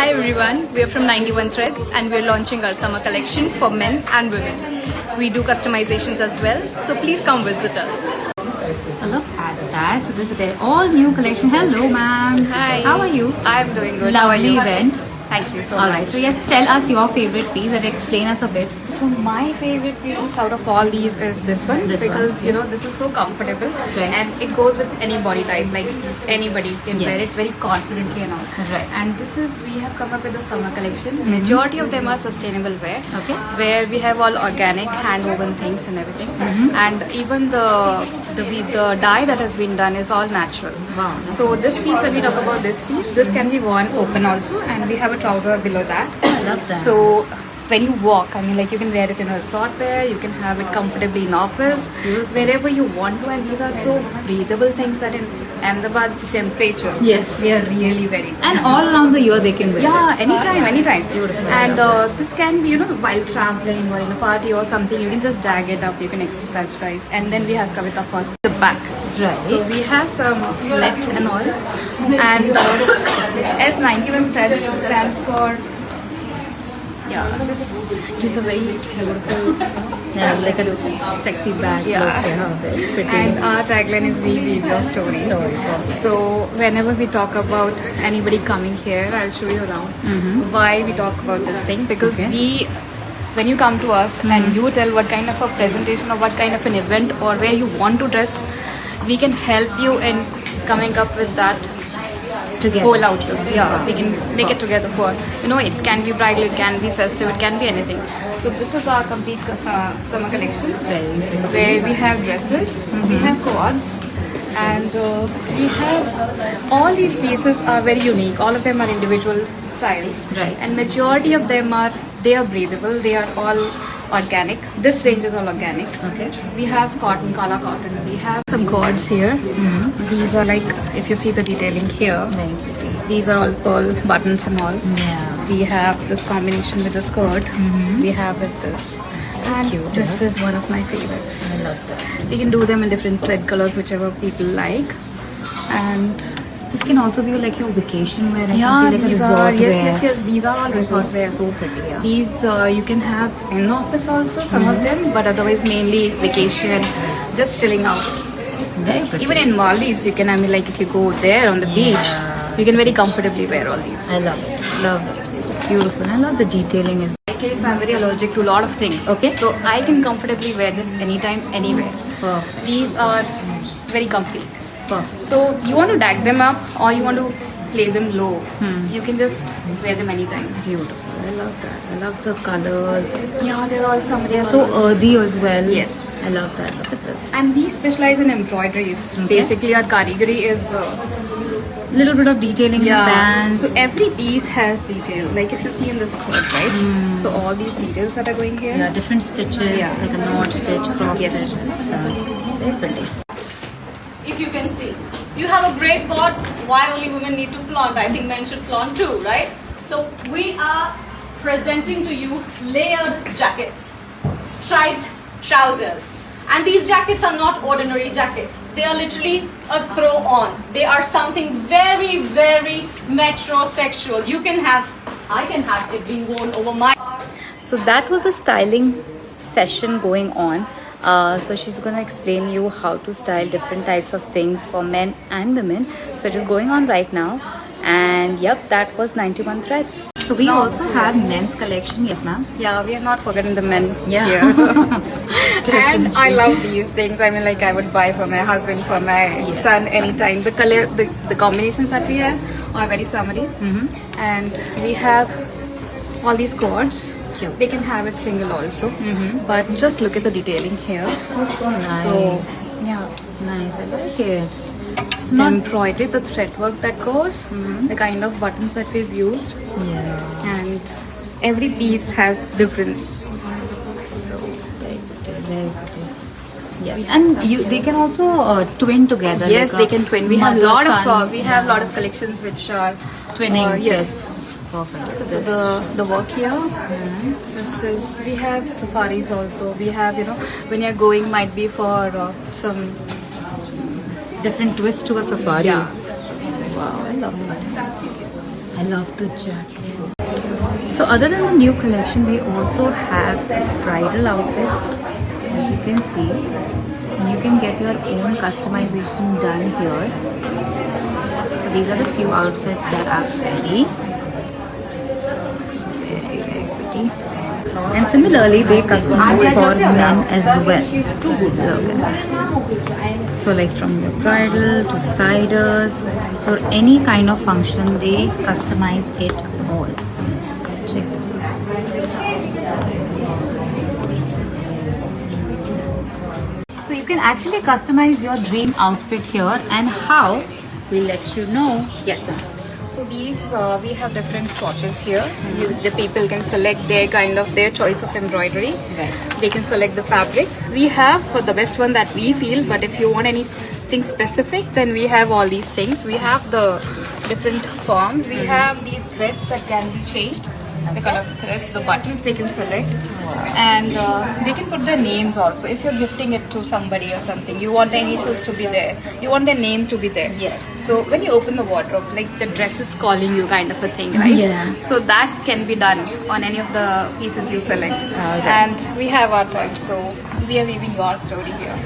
Hi everyone, we are from 91 Threads and we are launching our summer collection for men and women. We do customizations as well, so please come visit us. So look at that. So this is their all new collection. Hello ma'am. Hi. How are you? I'm doing good. How are Lovely you? event. Thank you so Alright, much. so yes, tell us your favorite piece and explain us a bit. So my favorite piece out of all these is this one This because one. you know this is so comfortable Right. and it goes with any body type. Like anybody can Yes. wear it very confidently and all. Right. And this is we have come up with the summer collection. Majority of them are sustainable wear. Okay. Where we have all organic hand woven things and everything. And even the dye that has been done is all natural. Wow. So this piece, when we talk about this piece, this can be worn open also, and we have a trouser below that. I love that. So when you walk, I mean, like you can wear it in a short wear, you can have it comfortably in office, wherever you want to, and these are so breathable things that in Ahmedabad's temperature, Yes. they are really very good. And all around the year they can wear Yeah, it. anytime. Beautiful. And this can be, you know, while traveling or in a party or something, you can just drag it up, you can exercise twice. And then we have Kavita for the back. Right. So we have some let and all. And S91 stands for, yeah, this gives a very beautiful, Yeah, like a sexy bag. Yeah. Look, very pretty. and our tagline is We Weave Your Story. So whenever we talk about anybody coming here, I'll show you around why we talk about this thing, because Okay. when you come to us and you tell what kind of a presentation or what kind of an event or where you want to dress, we can help you in coming up with that Together. whole outlook. Yeah, we can make it together for, you know, it can be bridal, it can be festive, it can be anything. So this is our complete summer collection Very pretty. where we have dresses, we have cords, and we have all these pieces are very unique. All of them are individual styles, Right. and majority of them are breathable. They are all organic. This range is all organic. Okay. We have cotton, kala cotton. We have some cords here. These are like, if you see the detailing here, Very pretty. these are all pearl buttons and all. Yeah. We have this combination with the skirt. We have with this. And Cute, this is one of my favorites. I love that. We can do them in different thread colors, whichever people like. And This can also be like your vacation wear. I yeah, can see like these a are resort wear. yes. These are all resort So- wears. so pretty, yeah. These you can have in office also, some of them, but otherwise mainly vacation, just chilling out. Very pretty. Even in Maldives, you can. I mean, like if you go there on the beach, you can very comfortably wear all these. I love it. Love it. Beautiful. I love the detailing is. In my case, I'm very allergic to a lot of things. Okay. So I can comfortably wear this anytime, anywhere. Perfect. These are very comfy. Perfect. So you want to dag them up or you want to play them low, you can just wear them anytime. Beautiful. I love that. I love the colors. Yeah, they're all some They're so earthy as well. Yes. I love that. Look at this. And we specialize in embroideries. Okay. Basically, our karigari is Little bit of detailing in the bands. So every piece has detail. Like if you see in the skirt, right? So all these details that are going here. Yeah, different stitches, Yeah. like a knot stitch, cross Yes. stitch. Very pretty. If you can see, you have a great thought why only women need to flaunt. I think men should flaunt too, right? So we are presenting to you layered jackets, striped trousers, and these jackets are not ordinary jackets. They are literally a throw on. They are something very, very metrosexual. You can have, I can have it being worn over my. So that was a styling session going on. So she's going to explain you how to style different types of things for men and women. So it is going on right now. And yep, that was 91 Threads. So we also have men's collection. Yes, ma'am. Yeah, we have not forgotten the men Yeah. here. And I love these things. I mean, like I would buy for my husband, for my son anytime. The color, the combinations that we have are very summery. And we have all these cords. Cute. They can have it single also. But just look at the detailing here. Oh, so nice. So, yeah. Nice. I like it. It's The not. embroidery, the thread work that goes, the kind of buttons that we've used, Yeah. and every piece has difference. So Very pretty. Very pretty. Yes. And they can also twin together. yes, like they can twin. We have mother, lot of son. we have lot of collections which are Twinning. yes. Perfect. So the work here. This is we have safaris also. We have, you know, when you're going might be for some different twist to a safari. Yeah. Wow, I love that. I love the jacket. So other than the new collection, they also have bridal outfits, as you can see. And you can get your own customization done here. So these are the few outfits that are ready. Very, very pretty. And similarly, they customize for men as well. So like from the bridal to siders, for any kind of function, they customize it all. Check this out. So you can actually customize your dream outfit here, and how, we'll let you know. Yes, ma'am. So these we have different swatches here. The people can select their choice of embroidery. Right. They can select the fabrics. We have the best one that we feel, but if you want anything specific, then we have all these things. We have the different forms. We have these threads that can be changed. The color of the threads, the buttons they can select, and they can put their names also. If you're gifting it to somebody or something, you want the initials to be there, you want their name to be there. Yes. So when you open the wardrobe, like the dress is calling you kind of a thing, right? Yeah. So that can be done on any of the pieces you select. Alright. And we have our tag, so we are weaving your story here.